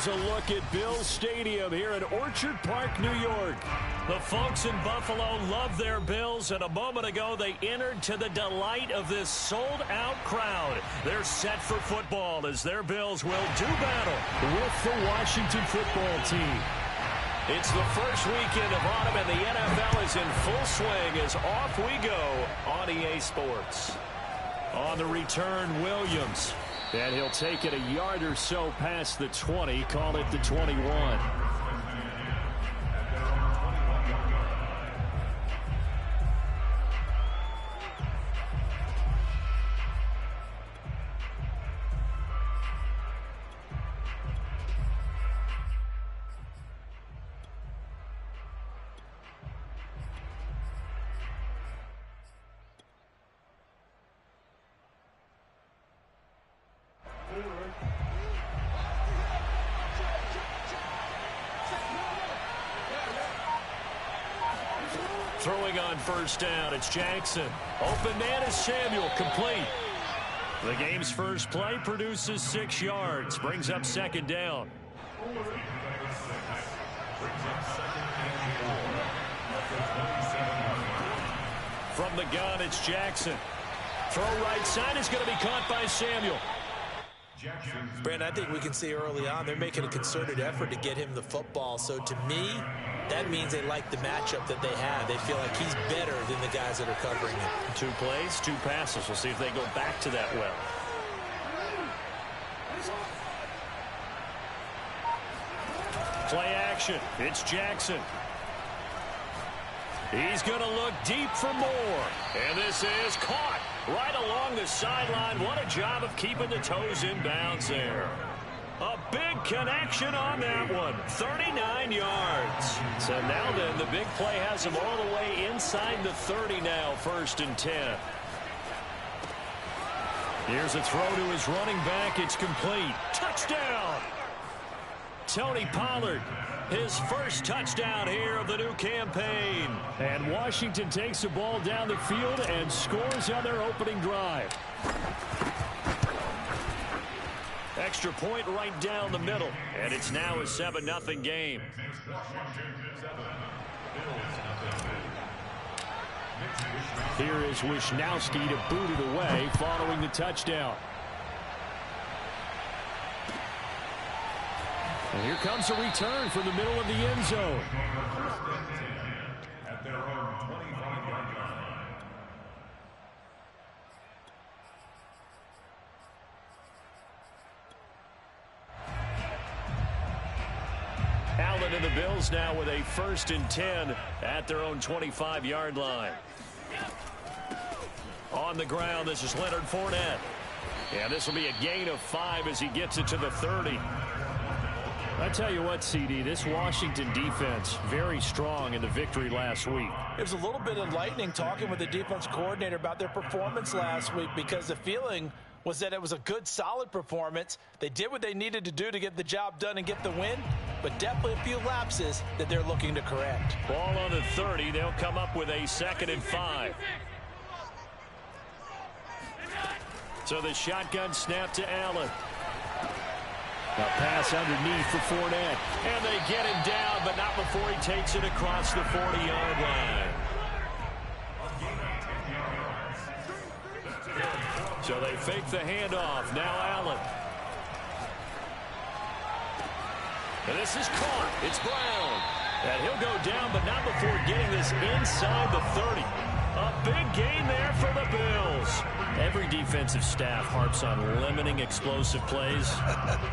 is a look at Bills Stadium here in Orchard Park, New York. The folks in Buffalo love their Bills, and a moment ago they entered to the delight of this sold-out crowd. They're set for football as their Bills will do battle with the Washington football team. It's the first weekend of autumn, and the NFL is in full swing as off we go on EA Sports. On the return, Williams. And he'll take it a yard or so past the 20, call it the 21. Throwing on first down, it's Jackson. Open man is Samuel, complete. The game's first play produces 6 yards, brings up second down. From the gun, it's Jackson. Throw right side is going to be caught by Samuel. Brent, I think we can see early on they're making a concerted effort to get him the football. So to me, that means they like the matchup that they have. They feel like he's better than the guys that are covering him. 2 plays, 2 passes. We'll see if they go back to that well. Play action. It's Jackson. He's going to look deep for more. And this is caught right along the sideline. What a job of keeping the toes in bounds there. A big connection on that one. 39 yards. So now then, the big play has him all the way inside the 30 now, 1st and 10. Here's a throw to his running back. It's complete. Touchdown! Tony Pollard, his first touchdown here of the new campaign. And Washington takes the ball down the field and scores on their opening drive. Extra point right down the middle. And it's now a 7-0 game. Here is Wisnowski to boot it away following the touchdown. And here comes a return from the middle of the end zone. At their own 25-yard line. Allen and the Bills now with a 1st and 10 at their own 25-yard line. On the ground, this is Leonard Fournette. And this will be a gain of 5 as he gets it to the 30. I tell you what, CD, this Washington defense, very strong in the victory last week. It was a little bit enlightening talking with the defense coordinator about their performance last week because the feeling was that it was a good, solid performance. They did what they needed to do to get the job done and get the win, but definitely a few lapses that they're looking to correct. Ball on the 30. They'll come up with a 2nd and 5. So the shotgun snap to Allen. A pass underneath for Fournette. And they get him down, but not before he takes it across the 40-yard line. So they fake the handoff. Now Allen. And this is caught. It's Brown. And he'll go down, but not before getting this inside the 30. A big gain there for the Bills. Every defensive staff harps on limiting explosive plays.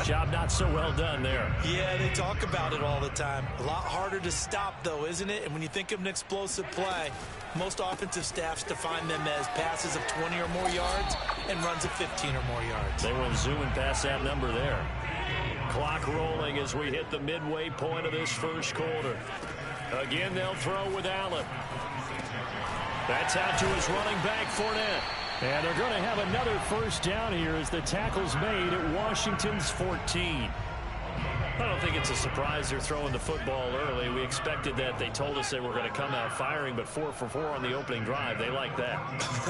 Job not so well done there. Yeah, they talk about it all the time. A lot harder to stop, though, isn't it? And when you think of an explosive play, most offensive staffs define them as passes of 20 or more yards and runs of 15 or more yards. They will zoom and pass that number there. Clock rolling as we hit the midway point of this first quarter. Again, they'll throw with Allen. That's out to his running back, Fournette. And they're going to have another 1st down here as the tackle's made at Washington's 14. I don't think it's a surprise they're throwing the football early. We expected that. They told us they were going to come out firing, but 4 for 4 on the opening drive. They like that.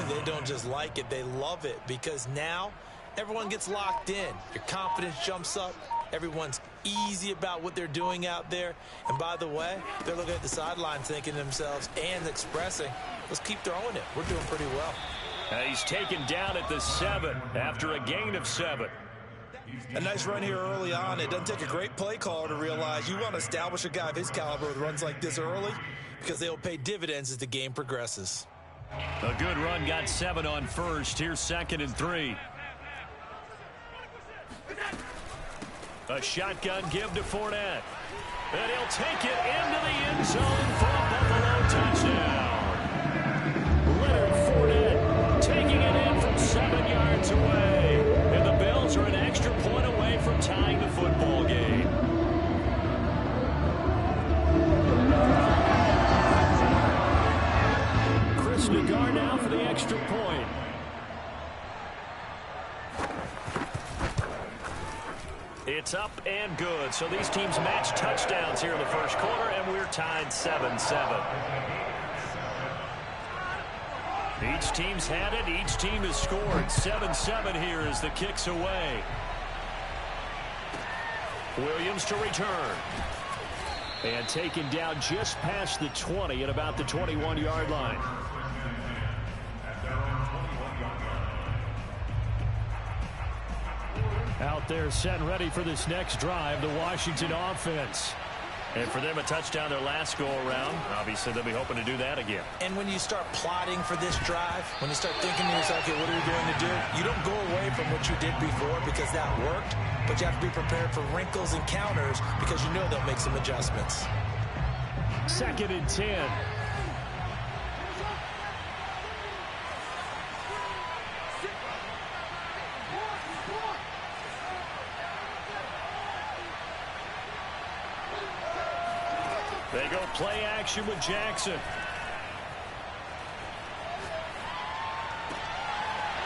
They don't just like it. They love it because now everyone gets locked in. Your confidence jumps up. Everyone's easy about what they're doing out there. And by the way, they're looking at the sideline thinking to themselves and expressing, let's keep throwing it. We're doing pretty well. He's taken down at the 7 after a gain of 7. A nice run here early on. It doesn't take a great play caller to realize you want to establish a guy of his caliber with runs like this early because they'll pay dividends as the game progresses. A good run, got 7 on first. Here's 2nd and 3. A shotgun give to Fournette. And he'll take it into the end zone for a Buffalo touchdown. Leonard Fournette taking it in from 7 yards away. And the Bills are an extra point away from tying the football game. Chris Nagar now for the extra point. It's up and good. So these teams match touchdowns here in the first quarter, and we're tied 7-7. Each team's had it. Each team has scored. 7-7 here as the kick's away. Williams to return. And taken down just past the 20 at about the 21-yard line. Out there set and ready for this next drive, the Washington offense. And for them, a touchdown their last go-around. Obviously, they'll be hoping to do that again. And when you start plotting for this drive, when you start thinking to yourself, okay, what are we going to do? You don't go away from what you did before because that worked, but you have to be prepared for wrinkles and counters because you know they'll make some adjustments. 2nd and 10. They go play action with Jackson.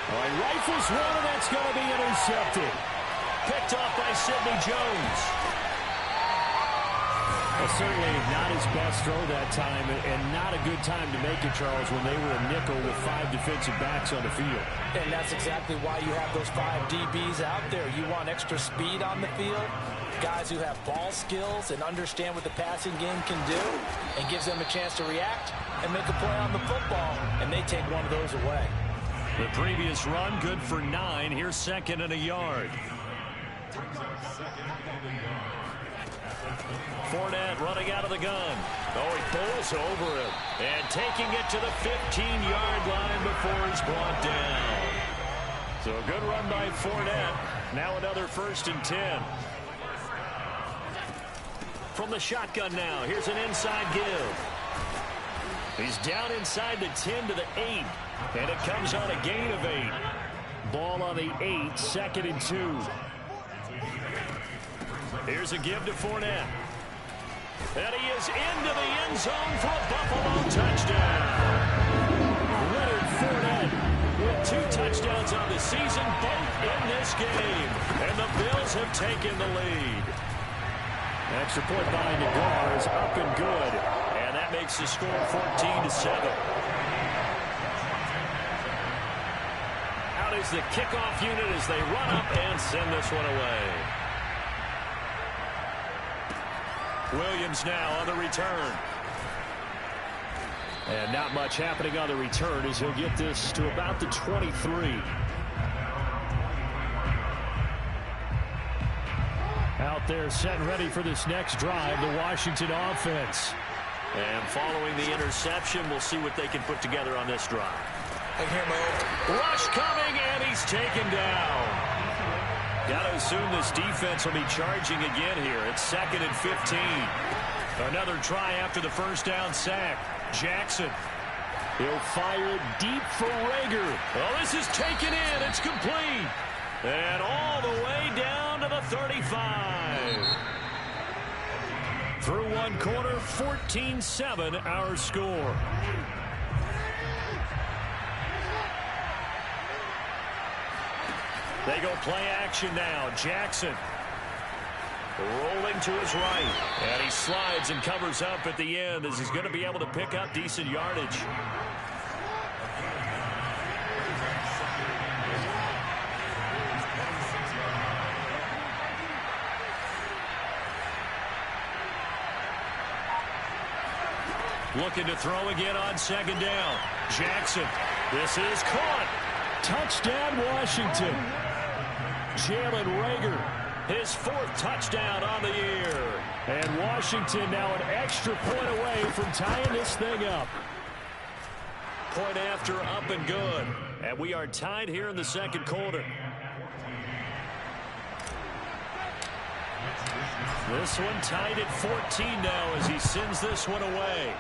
Well, he rifles one, and that's going to be intercepted. Picked off by Sidney Jones. Well, certainly not his best throw that time, and not a good time to make it, Charles, when they were a nickel with 5 defensive backs on the field. And that's exactly why you have those 5 DBs out there. You want extra speed on the field, guys who have ball skills and understand what the passing game can do, and gives them a chance to react and make a play on the football, and they take one of those away. The previous run, good for 9. Here's 2nd and a yard. Fournette running out of the gun. Oh, he pulls over it. And taking it to the 15-yard line before he's brought down. So a good run by Fournette. Now another 1st and 10. From the shotgun now, here's an inside give. He's down inside the 10 to the 8. And it comes on a gain of 8. Ball on the 8, 2nd and 2. Here's a give to Fournette. And he is into the end zone for a Buffalo touchdown. Leonard Fournette with 2 touchdowns on the season, both in this game. And the Bills have taken the lead. Extra point by Nagar is up and good. And that makes the score 14-7. Out is the kickoff unit as they run up and send this one away. Williams now on the return. And not much happening on the return as he'll get this to about the 23. Out there set and ready for this next drive, the Washington offense. And following the interception, we'll see what they can put together on this drive. I hear my old rush coming, and he's taken down. Got to assume this defense will be charging again here. It's 2nd and 15. Another try after the first down sack. Jackson. He'll fire deep for Rager. Well, this is taken in. It's complete. And all the way down to the 35. Through one quarter, 14-7 our score. They go play action now. Jackson rolling to his right. And he slides and covers up at the end as he's going to be able to pick up decent yardage. Looking to throw again on second down. Jackson. This is caught. Touchdown, Washington. Jalen Reagor, his 4th touchdown on the year. And Washington now an extra point away from tying this thing up. Point after, up and good. And we are tied here in the second quarter. This one tied at 14 now as he sends this one away.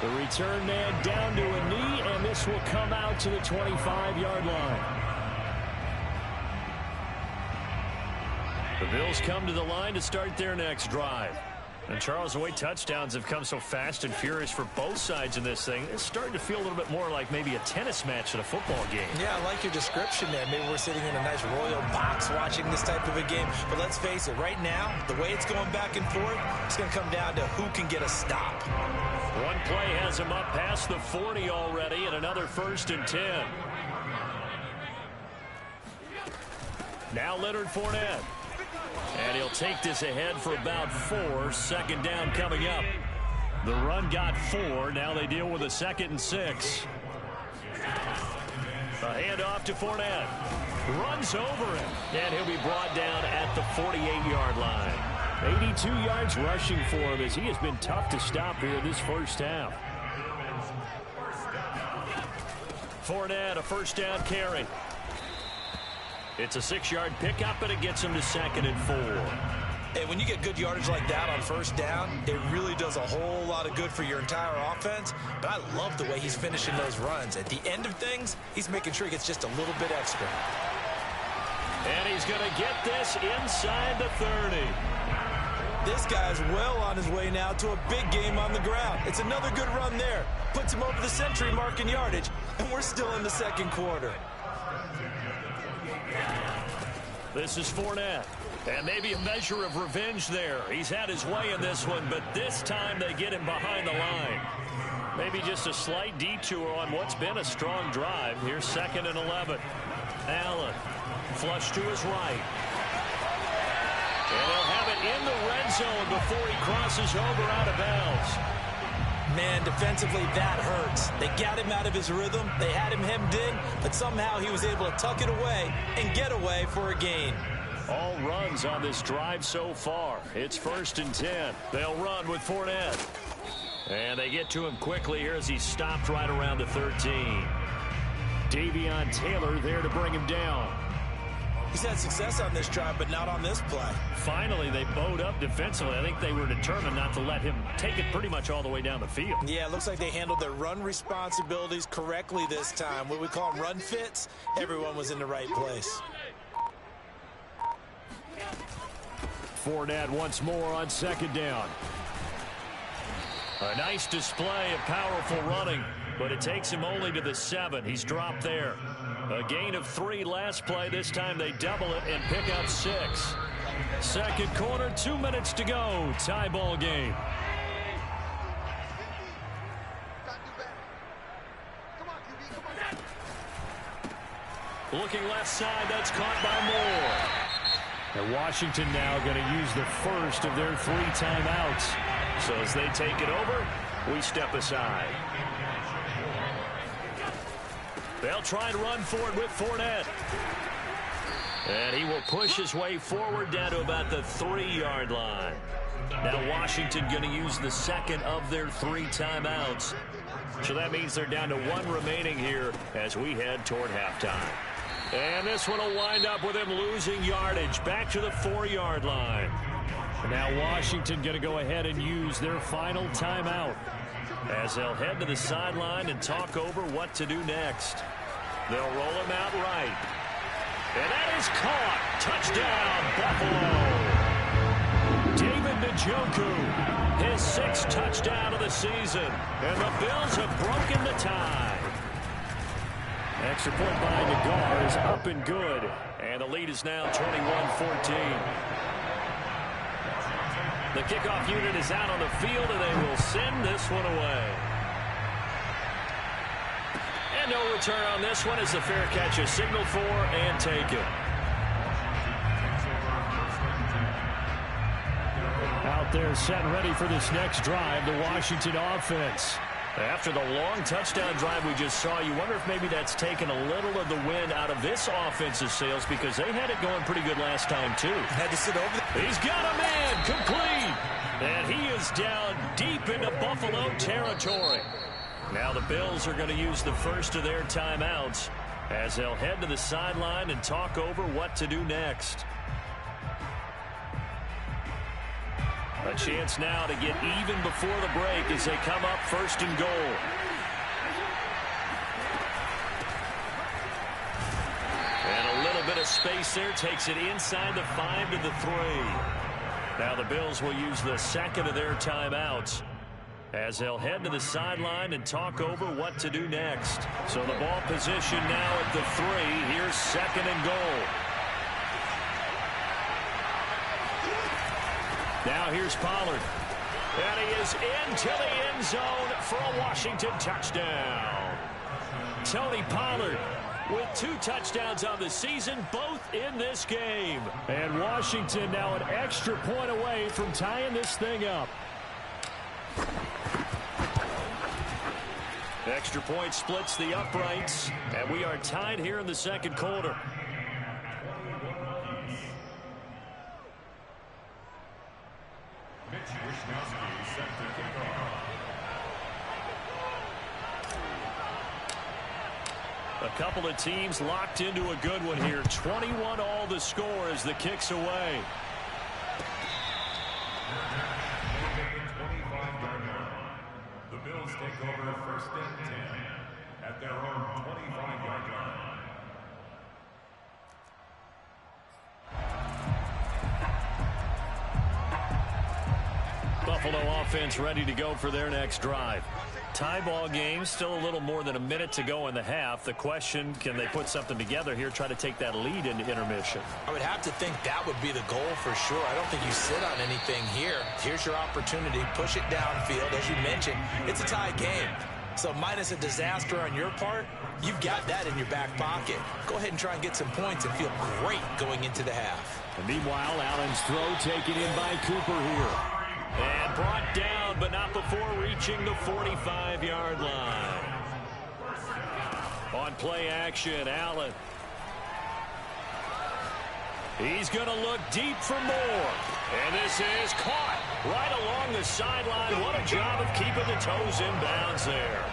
The return man down to a knee, and this will come out to the 25-yard line. The Bills come to the line to start their next drive. And Charles, the way touchdowns have come so fast and furious for both sides in this thing, it's starting to feel a little bit more like maybe a tennis match at a football game. Yeah, I like your description there. Maybe we're sitting in a nice royal box watching this type of a game. But let's face it, right now, the way it's going back and forth, it's going to come down to who can get a stop. One play has him up past the 40 already, and another 1st and 10. Now Leonard Fournette. And he'll take this ahead for about 4. Second down coming up. The run got 4. Now they deal with a 2nd and 6. A handoff to Fournette. Runs over it. And he'll be brought down at the 48-yard line. 82 yards rushing for him as he has been tough to stop here in this first half. Fournette, a 1st down carry. It's a 6-yard pickup, and it gets him to 2nd and 4. Hey, when you get good yardage like that on 1st down, it really does a whole lot of good for your entire offense. But I love the way he's finishing those runs. At the end of things, he's making sure he gets just a little bit extra. And he's going to get this inside the 30. This guy's well on his way now to a big game on the ground. It's another good run there. Puts him over the century mark in yardage, and we're still in the second quarter. This is Fournette. And maybe a measure of revenge there. He's had his way in this one, but this time they get him behind the line. Maybe just a slight detour on what's been a strong drive. Here's 2nd and 11. Allen, flush to his right. And he'll have it in the red zone before he crosses over out of bounds. Man, defensively, that hurts. They got him out of his rhythm. They had him hemmed in, but somehow he was able to tuck it away and get away for a gain. All runs on this drive so far. It's 1st and 10. They'll run with Fournette. And they get to him quickly here as he's stopped right around the 13. Davion Taylor there to bring him down. He's had success on this drive, but not on this play. Finally, they bowed up defensively. I think they were determined not to let him take it pretty much all the way down the field. Yeah, it looks like they handled their run responsibilities correctly this time. What we call run fits, everyone was in the right place. Fournette once more on 2nd down. A nice display of powerful running, but it takes him only to the 7. He's dropped there. A gain of 3 last play. This time they double it and pick up 6. Second quarter, 2 minutes to go. Tie ball game. Looking left side, that's caught by Moore. And Washington now going to use the first of their 3 timeouts. So as they take it over, we step aside. They'll try and run for it with Fournette. And he will push his way forward down to about the 3-yard line. Now Washington going to use the 2nd of their 3 timeouts. So that means they're down to 1 remaining here as we head toward halftime. And this one will wind up with him losing yardage back to the 4-yard line. And now Washington going to go ahead and use their final timeout as they'll head to the sideline and talk over what to do next. They'll roll him out right. And that is caught. Touchdown, Buffalo. David Njoku, his 6th touchdown of the season. And the Bills have broken the tie. Extra point by Nagar is up and good. And the lead is now 21-14. The kickoff unit is out on the field, and they will send this one away. And no return on this one as the fair catch is signaled for and taken. They're set and ready for this next drive, the Washington offense. After the long touchdown drive we just saw, you wonder if maybe that's taken a little of the wind out of this offense's sails because they had it going pretty good last time, too. Had to sit over. He's got a man complete. And he is down deep into Buffalo territory. Now the Bills are going to use the first of their timeouts as they'll head to the sideline and talk over what to do next. A chance now to get even before the break as they come up first and goal. And a little bit of space there takes it inside the 5 to the 3. Now the Bills will use the second of their timeouts as they'll head to the sideline and talk over what to do next. So the ball position now at the 3. Here's second and goal. Now here's Pollard. And he is into the end zone for a Washington touchdown. Tony Pollard with 2 touchdowns on the season, both in this game. And Washington now an extra point away from tying this thing up. Extra point splits the uprights, and we are tied here in the second quarter. A couple of teams locked into a good one here. 21 all the score as the kick's away. The Bills take over first and 10 at their own 25-yard line. Buffalo offense ready to go for their next drive. Tie ball game, still a little more than a minute to go in the half. The question, can they put something together here, try to take that lead into intermission? I would have to think that would be the goal for sure. I don't think you sit on anything here. Here's your opportunity. Push it downfield. As you mentioned, it's a tie game. So minus a disaster on your part, you've got that in your back pocket. Go ahead and try and get some points and feel great going into the half. And meanwhile, Allen's throw taken in by Cooper here. And brought down, but not before reaching the 45-yard line. On play action, Allen. He's going to look deep for more. And this is caught right along the sideline. What a job of keeping the toes in bounds there.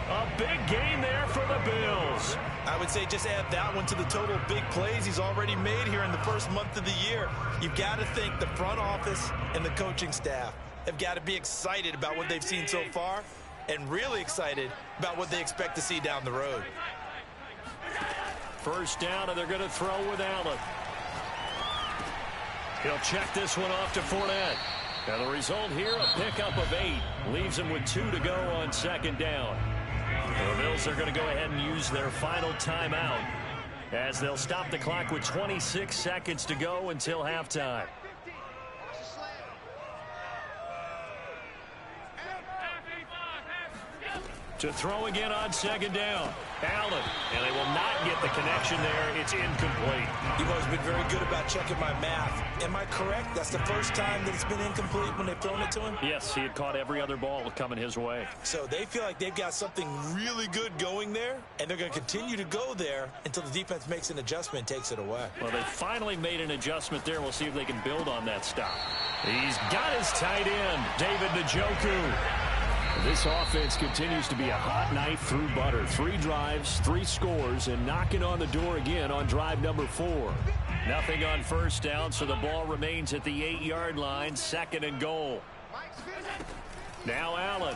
A big gain there for the Bills. I would say just add that one to the total big plays he's already made here in the first month of the year. You've got to think the front office and the coaching staff have got to be excited about what they've seen so far and really excited about what they expect to see down the road. First down, and they're going to throw with Allen. He'll check this one off to Fournette. And the result here, a pickup of 8. Leaves him with 2 to go on second down. The Bills are going to go ahead and use their final timeout as they'll stop the clock with 26 seconds to go until halftime. To throw again on second down. Allen, and they will not get the connection there. It's incomplete. You've always been very good about checking my math. Am I correct? That's the first time that it's been incomplete when they've thrown it to him? Yes, he had caught every other ball coming his way. So they feel like they've got something really good going there, and they're going to continue to go there until the defense makes an adjustment and takes it away. Well, they finally made an adjustment there. We'll see if they can build on that stop. He's got his tight end, David Njoku. This offense continues to be a hot knife through butter. 3 drives, 3 scores, and knocking on the door again on drive number 4. Nothing on first down, so the ball remains at the 8-yard line, second and goal. Now Allen.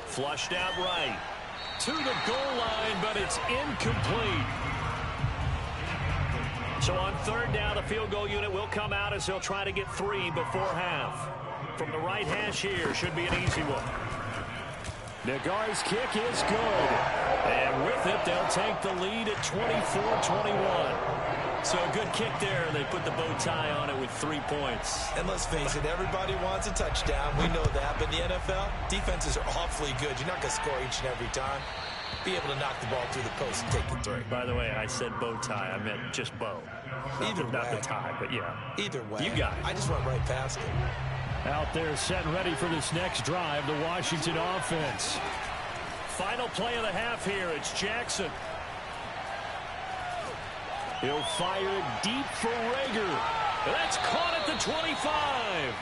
Flushed out right. To the goal line, but it's incomplete. So on third down, the field goal unit will come out as they'll try to get 3 before half. From the right hash here, should be an easy one. Nagar's kick is good. And with it, they'll take the lead at 24-21. So a good kick there. They put the bow tie on it with 3 points. And let's face it, everybody wants a touchdown. We know that. But in the NFL, defenses are awfully good. You're not going to score each and every time. Be able to knock the ball through the post and take the 3. By the way, I said bow tie. I meant just bow. Either way. Not the tie, but yeah. Either way. You got it. I just went right past it. Out there set and ready for this next drive, the Washington offense. Final play of the half here. It's Jackson. He'll fire it deep for Rager. That's caught at the 25.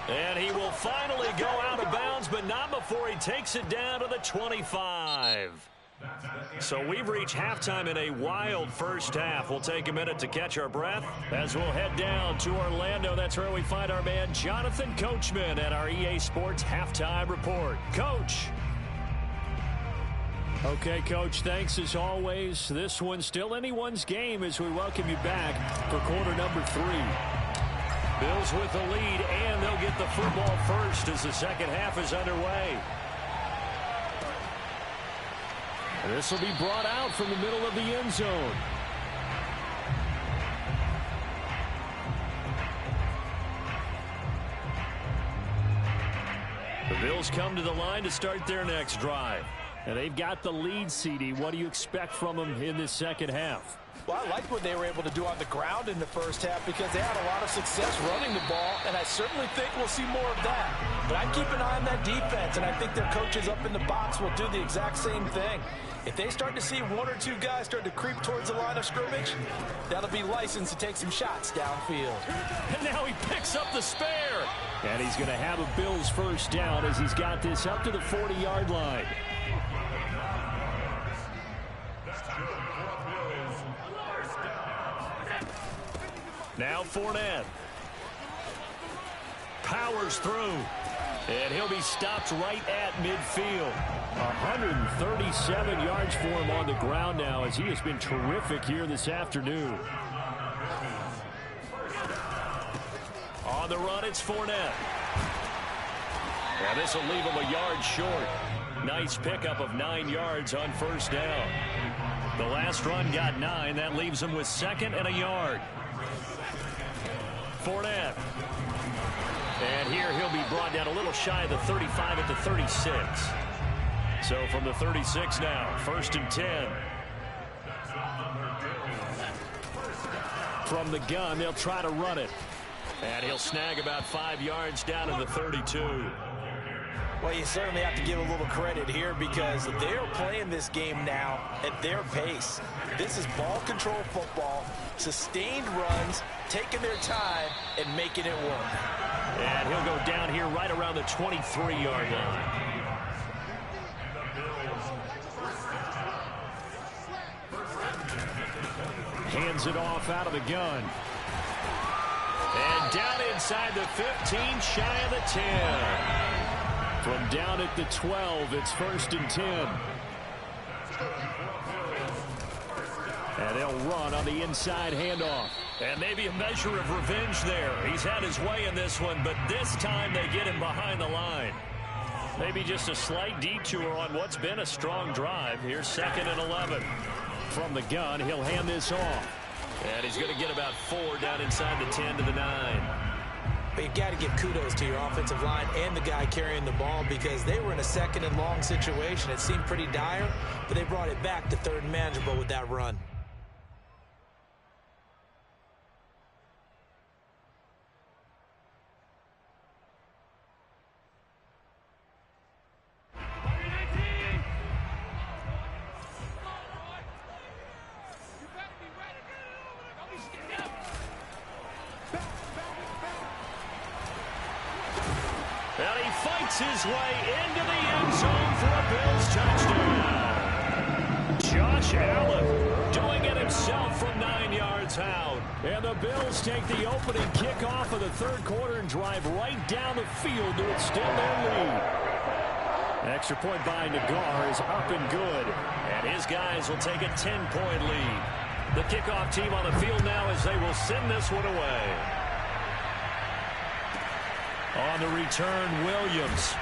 And he will finally go out of bounds, but not before he takes it down to the 25. So we've reached halftime in a wild first half. We'll take a minute to catch our breath as we'll head down to Orlando. That's where we find our man Jonathan Coachman at our EA Sports Halftime Report. Coach. Okay, Coach, thanks as always. This one's still anyone's game as we welcome you back for quarter number 3. Bills with the lead, and they'll get the football first as the second half is underway. This will be brought out from the middle of the end zone. The Bills come to the line to start their next drive. And they've got the lead, CD. What do you expect from them in this second half? Well, I like what they were able to do on the ground in the first half because they had a lot of success running the ball, and I certainly think we'll see more of that. But I keep an eye on that defense, and I think their coaches up in the box will do the exact same thing. If they start to see one or two guys start to creep towards the line of scrimmage, that'll be licensed to take some shots downfield. And now he picks up the spare. And he's going to have a Bills first down as he's got this up to the 40-yard line. Now Fournette. Powers through. And he'll be stopped right at midfield. 137 yards for him on the ground now as he has been terrific here this afternoon. On the run, it's Fournette. And this will leave him a yard short. Nice pickup of 9 yards on first down. The last run got 9. That leaves him with second and a yard. Fournette. And here he'll be brought down a little shy of the 35 at the 36. So from the 36 now, first and 10. From the gun, they'll try to run it. And he'll snag about 5 yards down to the 32. Well, you certainly have to give a little credit here because they're playing this game now at their pace. This is ball control football, sustained runs, taking their time, and making it work. And he'll go down here right around the 23-yard line. Hands it off out of the gun. And down inside the 15, shy of the 10. From down at the 12, it's first and 10. And they'll run on the inside handoff. And maybe a measure of revenge there. He's had his way in this one, but this time they get him behind the line. Maybe just a slight detour on what's been a strong drive. Here's second and 11. From the gun, he'll hand this off. And he's going to get about 4 down inside the 10 to the 9. But you've got to give kudos to your offensive line and the guy carrying the ball because they were in a second and long situation. It seemed pretty dire, but they brought it back to third and manageable with that run. And he fights his way into the end zone for a Bills touchdown. Josh Allen doing it himself from 9 yards out. And the Bills take the opening kickoff of the third quarter and drive right down the field to extend their lead. Extra point by Nagar is up and good. And his guys will take a 10-point lead. The kickoff team on the field now as they will send this one away. On the return, Williams.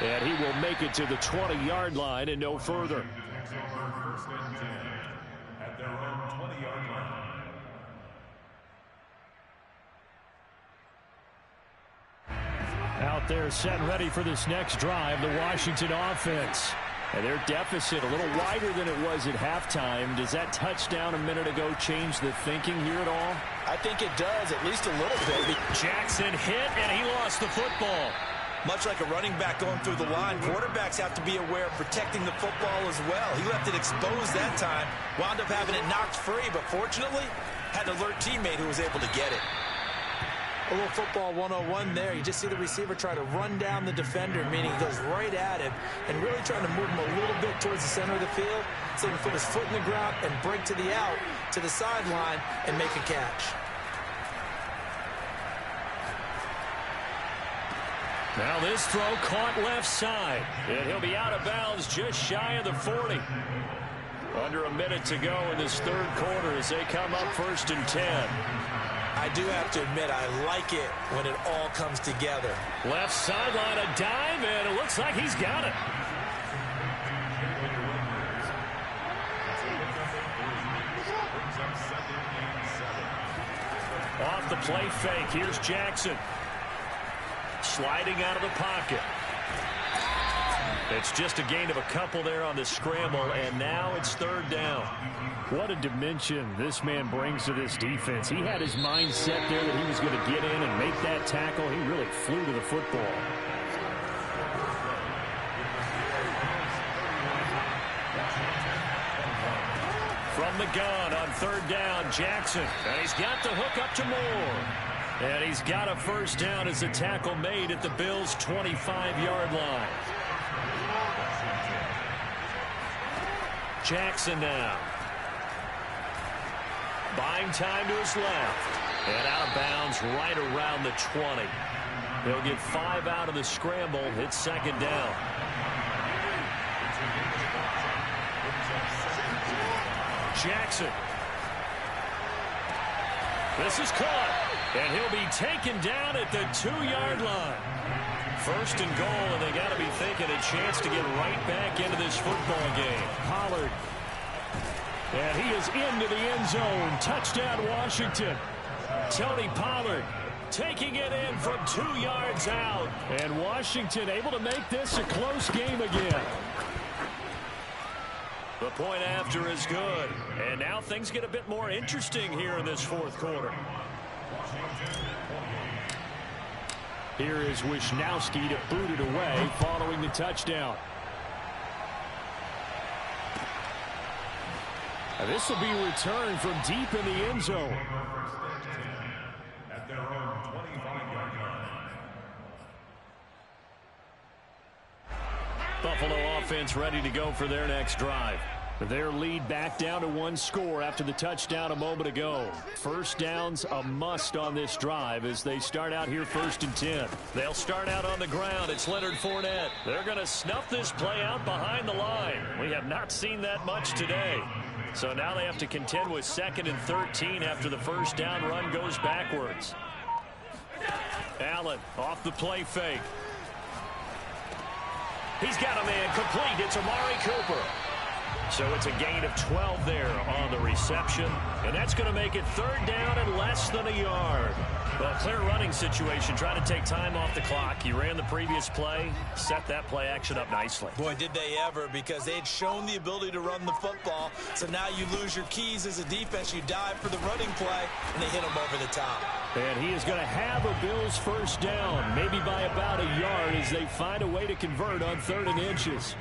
And he will make it to the 20-yard line and no further. At their own 20-yard line. Out there set and ready for this next drive, the Washington offense. And their deficit a little wider than it was at halftime. Does that touchdown a minute ago change the thinking here at all? I think it does, at least a little bit. Jackson hit, and he lost the football. Much like a running back going through the line, quarterbacks have to be aware of protecting the football as well. He left it exposed that time, wound up having it knocked free, but fortunately had an alert teammate who was able to get it. A little football 101 there. You just see the receiver try to run down the defender, meaning he goes right at him and really trying to move him a little bit towards the center of the field so he can put his foot in the ground and break to the out, to the sideline, and make a catch. Now this throw caught left side, and he'll be out of bounds just shy of the 40. Under a minute to go in this third quarter as they come up 1st and 10. I do have to admit, I like it when it all comes together. Left sideline, a dive, and it looks like he's got it. Off the play fake, here's Jackson. Sliding out of the pocket. It's just a gain of a couple there on the scramble, and now it's 3rd down. What a dimension this man brings to this defense. He had his mind set there that he was going to get in and make that tackle. He really flew to the football. From the gun on 3rd down, Jackson. And he's got the hook up to Moore. And he's got a 1st down as the tackle made at the Bills' 25-yard line. Jackson now. Buying time to his left. And out of bounds right around the 20. He'll get 5 out of the scramble. It's 2nd down. Jackson. This is caught. And he'll be taken down at the 2-yard line. 1st and goal, and they got to be thinking a chance to get right back into this football game. Pollard. And he is into the end zone. Touchdown, Washington. Tony Pollard taking it in from 2 yards out. And Washington able to make this a close game again. The point after is good. And now things get a bit more interesting here in this 4th quarter. Here is Wisnowski to boot it away following the touchdown. Now this will be returned from deep in the end zone. At their own 25-yard line. Buffalo offense ready to go for their next drive. Their lead back down to 1 score after the touchdown a moment ago. 1st downs a must on this drive as they start out here 1st and 10. They'll start out on the ground. It's Leonard Fournette. They're going to snuff this play out behind the line. We have not seen that much today. So now they have to contend with 2nd and 13 after the 1st down run goes backwards. Allen off the play fake. He's got a man complete. It's Amari Cooper. So it's a gain of 12 there on the reception. And that's going to make it 3rd down and less than a yard. Well, clear running situation. Trying to take time off the clock. He ran the previous play. Set that play action up nicely. Boy, did they ever, because they had shown the ability to run the football. So now you lose your keys as a defense. You dive for the running play, and they hit him over the top. And he is going to have a Bills 1st down, maybe by about a yard as they find a way to convert on 3rd and inches.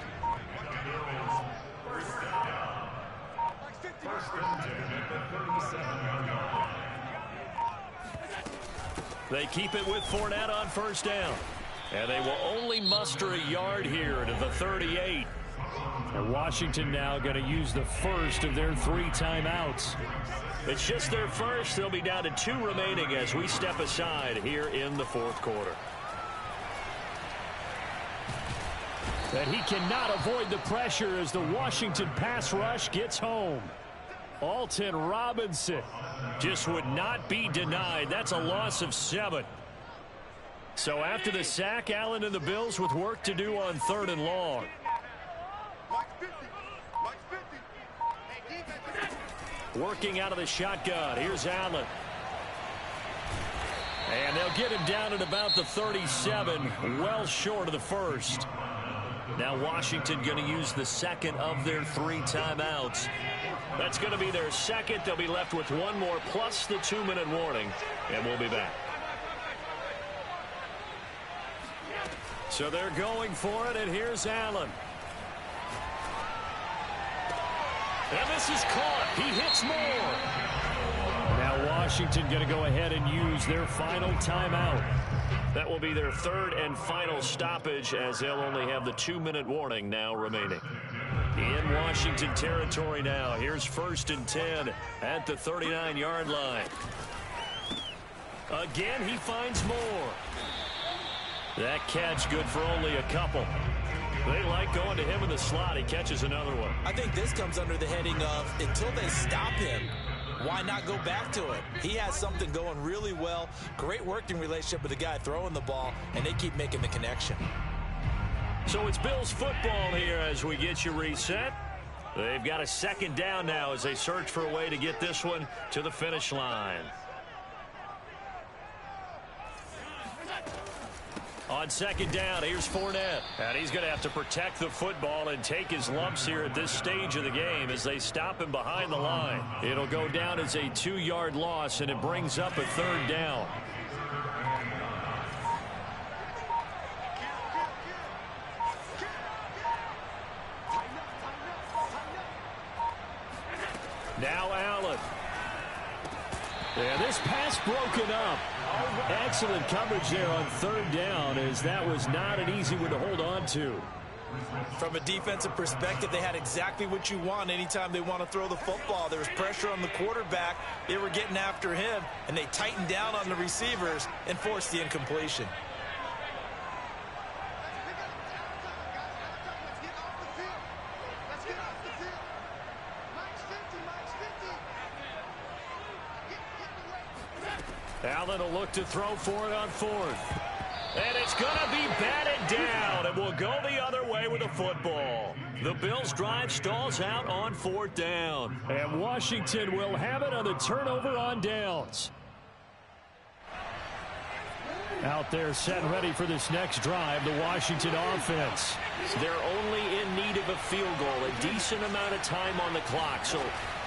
They keep it with Fournette on 1st down. And they will only muster a yard here to the 38. And Washington now going to use the first of their 3 timeouts. It's just their first. They'll be down to 2 remaining as we step aside here in the 4th quarter. And he cannot avoid the pressure as the Washington pass rush gets home. Alton Robinson just would not be denied. That's a loss of 7. So after the sack, Allen and the Bills with work to do on 3rd and long. Working out of the shotgun. Here's Allen. And they'll get him down at about the 37, well short of the 1st. Now Washington going to use the second of their 3 timeouts. That's going to be their second. They'll be left with one more plus the 2-minute warning, and we'll be back. So they're going for it, and here's Allen. And this is caught. He hits more. Now Washington going to go ahead and use their final timeout. That will be their third and final stoppage, as they'll only have the 2-minute warning now remaining. In Washington territory now. Here's 1st and 10 at the 39-yard line. Again, he finds more. That catch good for only a couple. They like going to him in the slot. He catches another one. I think this comes under the heading of until they stop him, why not go back to it? He has something going really well. Great working relationship with the guy throwing the ball, and they keep making the connection. So it's Bills football here as we get you reset. They've got a 2nd down now as they search for a way to get this one to the finish line. On 2nd down, here's Fournette. And he's going to have to protect the football and take his lumps here at this stage of the game as they stop him behind the line. It'll go down as a 2-yard loss, and it brings up a 3rd down. Now Allen. And this pass broken up. Excellent coverage there on 3rd down, as that was not an easy one to hold on to. From a defensive perspective, they had exactly what you want anytime they want to throw the football. There was pressure on the quarterback. They were getting after him, and they tightened down on the receivers and forced the incompletion. Allen will look to throw for it on 4th. And it's going to be batted down, and will go the other way with the football. The Bills' drive stalls out on 4th down. And Washington will have it on the turnover on downs. Out there set and ready for this next drive, the Washington offense. They're only in need of a field goal, a decent amount of time on the clock. So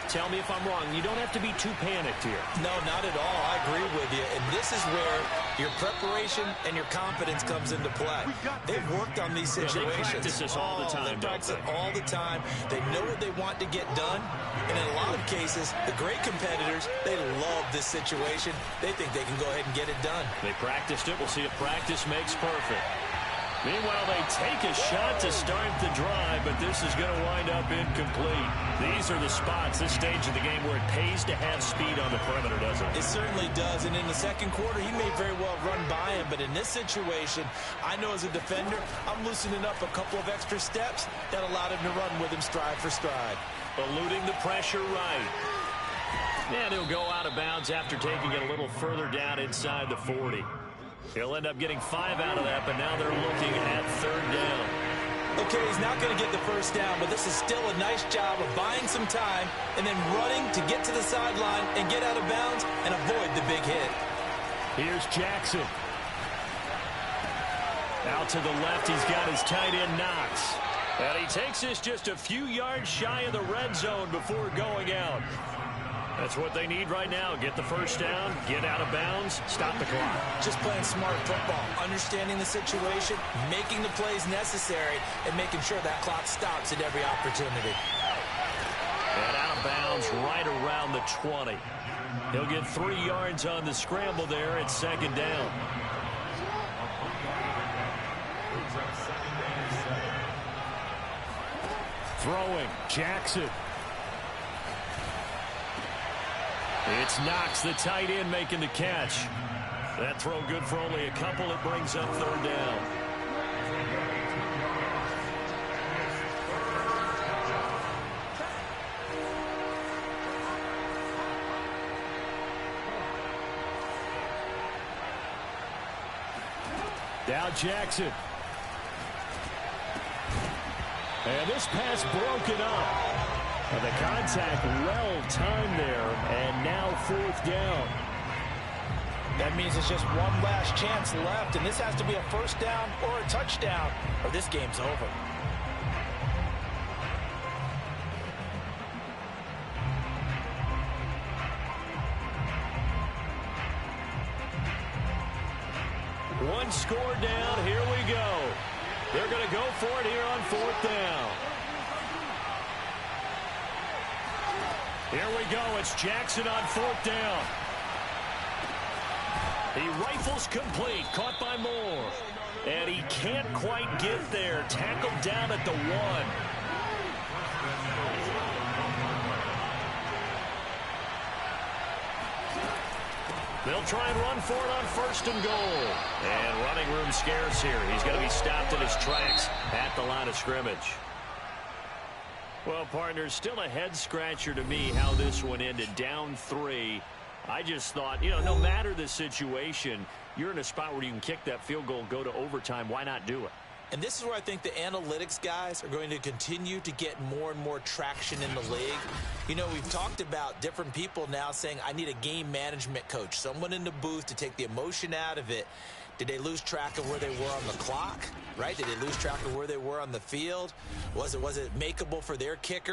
tell me if I'm wrong. You don't have to be too panicked here. No, not at all. I agree with you. And this is where your preparation and your confidence comes into play. They've worked on these situations. They practice this all the time. They practice it all the time. They know what they want to get done. And in a lot of cases, the great competitors, they love this situation. They think they can go ahead and get it done. They practiced it. We'll see if practice makes perfect. Meanwhile, they take a shot to start the drive, but this is going to wind up incomplete. These are the spots, this stage of the game, where it pays to have speed on the perimeter, doesn't it? It certainly does, and in the second quarter, he may very well run by him, but in this situation, I know as a defender, I'm loosening up a couple of extra steps that allowed him to run with him stride for stride. Eluding the pressure right. And he'll go out of bounds after taking it a little further down inside the 40. He'll end up getting 5 out of that, but now they're looking at 3rd down. Okay, he's not going to get the first down, but this is still a nice job of buying some time and then running to get to the sideline and get out of bounds and avoid the big hit. Here's Jackson. Out to the left, he's got his tight end Knox. And he takes this just a few yards shy of the red zone before going out. That's what they need right now. Get the first down, get out of bounds, stop the clock. Just playing smart football, understanding the situation, making the plays necessary, and making sure that clock stops at every opportunity. And out of bounds right around the 20. He'll get 3 yards on the scramble there at 2nd down. Throwing, Jackson. It's Knox, the tight end, making the catch. That throw good for only a couple. It brings up 3rd down. Now Jackson. And this pass broken up. And the contact well-timed there, and now 4th down. That means it's just one last chance left, and this has to be a first down or a touchdown, or this game's over. One score down. Here we go. They're going to go for it here on 4th down. Here we go. It's Jackson on 4th down. He rifles complete. Caught by Moore. And he can't quite get there. Tackled down at the 1. They'll try and run for it on 1st and goal. And running room scarce here. He's going to be stopped in his tracks at the line of scrimmage. Well, partners, still a head-scratcher to me how this one ended. Down 3. I just thought, no matter the situation, you're in a spot where you can kick that field goal, go to overtime. Why not do it? And this is where I think the analytics guys are going to continue to get more and more traction in the league. We've talked about different people now saying, I need a game management coach, someone in the booth to take the emotion out of it. Did they lose track of where they were on the clock, right? Did they lose track of where they were on the field? Was it makeable for their kicker?